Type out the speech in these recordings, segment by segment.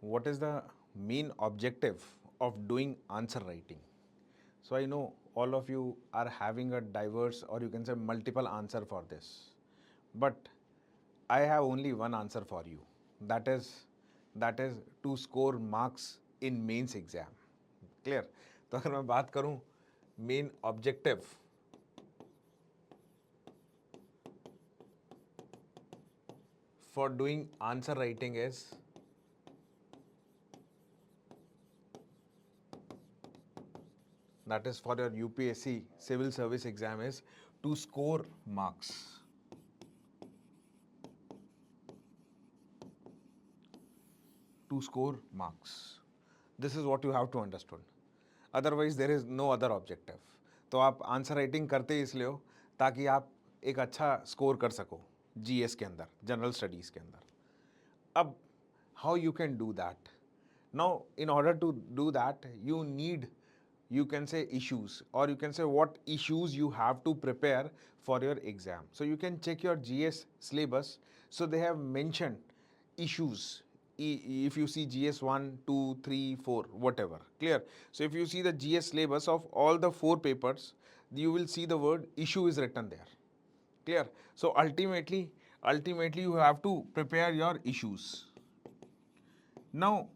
what is the main objective of doing answer writing? So I know all of you are having a diverse or you can say multiple answer for this, but I have only one answer for you. That is to score marks in mains exam. Clear? तो अगर मैं बात करूं main objective for doing answer writing is that is for your UPSC civil service exam is to score marks. To score marks. This is what you have to understand. Otherwise there is no other objective. तो आप answer writing करते इसलिए हो ताकि आप एक अच्छा score कर सको जीएस के अंदर, जनरल स्टडीज़ के अंदर. अब how you can do that? Now in order to do that you need, you can say, issues, or you can say what issues you have to prepare for your exam. So you can check your GS syllabus. So they have mentioned issues. If you see GS 1, 2, 3, 4, whatever, clear. So if you see the GS syllabus of all the 4 papers, you will see the word issue is written there. Clear? So ultimately you have to prepare your issues. Now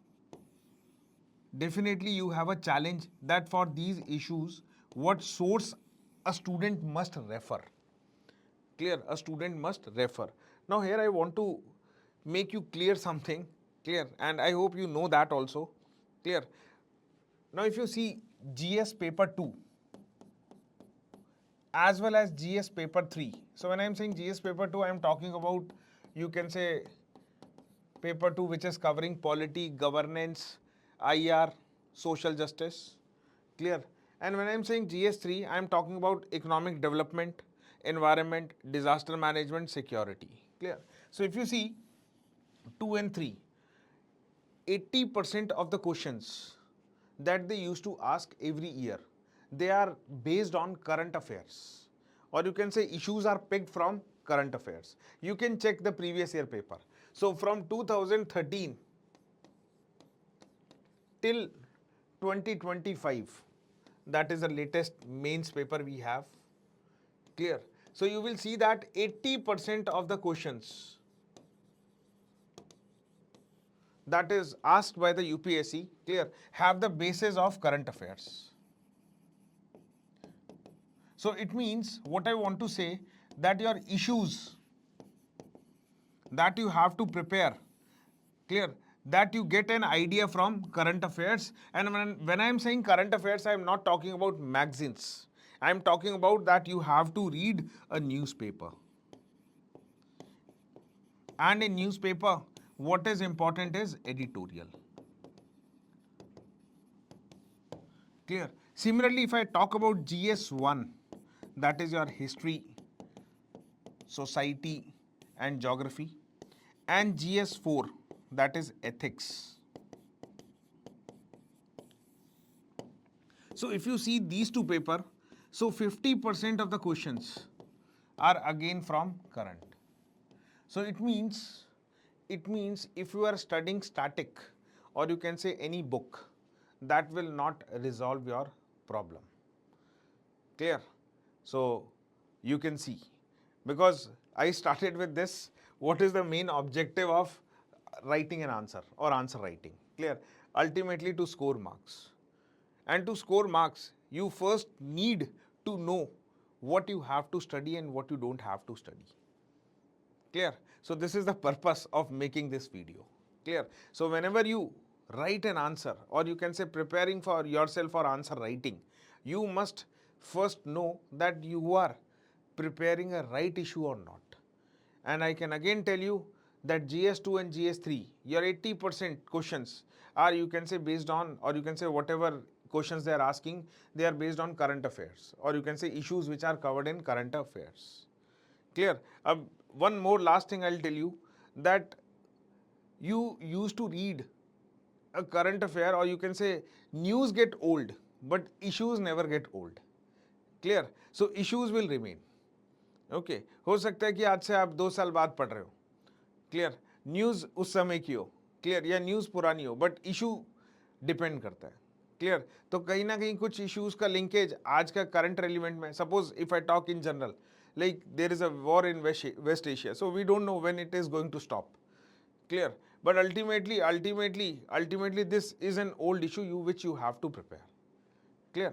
definitely you have a challenge that for these issues what source a student must refer. Clear? A student must refer. Now here I want to make you clear something. Clear? And I hope you know that also. Clear? Now if you see GS paper 2 as well as GS paper 3. So when I am saying GS paper 2, I am talking about, you can say, paper 2 which is covering polity, governance, IR, social justice. Clear? And when I am saying GS3, I am talking about economic development, environment, disaster management, security. Clear? So if you see 2 and 3, 80% of the questions that they used to ask every year, they are based on current affairs, or you can say issues are picked from current affairs. You can check the previous year paper. So from 2013 till 2025, that is the latest mains paper we have. Clear? So you will see that 80% of the questions that is asked by the UPSC, clear, have the basis of current affairs. So it means, what I want to say, that your issues that you have to prepare, clear, that you get an idea from current affairs. And when I am saying current affairs, I am not talking about magazines. I am talking about that you have to read a newspaper. And in newspaper, what is important is editorial. Clear? Similarly, if I talk about GS1, that is your history, society and geography, and GS4, that is ethics. So if you see these two papers, so 50% of the questions are again from current. So it means if you are studying static, or you can say any book, that will not resolve your problem. Clear? So you can see, because I started with this, what is the main objective of writing an answer or answer writing? Clear? Ultimately to score marks. And to score marks, you first need to know what you have to study and what you don't have to study. Clear? So this is the purpose of making this video. Clear? So whenever you write an answer, or you can say preparing for yourself for answer writing, you must first know that you are preparing a right issue or not. And I can again tell you that GS2 and GS3, your 80% questions are, you can say, based on, or you can say whatever questions they are asking, they are based on current affairs, or you can say issues which are covered in current affairs. Clear? One more last thing I'll tell you, that you used to read a current affair, or you can say news get old, but issues never get old. Clear? So issues will remain. Okay? हो सकता है कि आज से आप 2 साल बाद पढ़ रहे हो. Clear? न्यूज़ उस समय की हो. क्लियर, या न्यूज़ पुरानी हो, बट इशू डिपेंड करता है, क्लियर। तो कहीं ना कहीं कुछ इश्यूज का लिंकेज आज का करंट रेलिवेंट में, suppose if I talk in general, like there is a war in West Asia, so we don't know when it is going to stop, clear, but ultimately this is an old issue which you have to prepare, clear.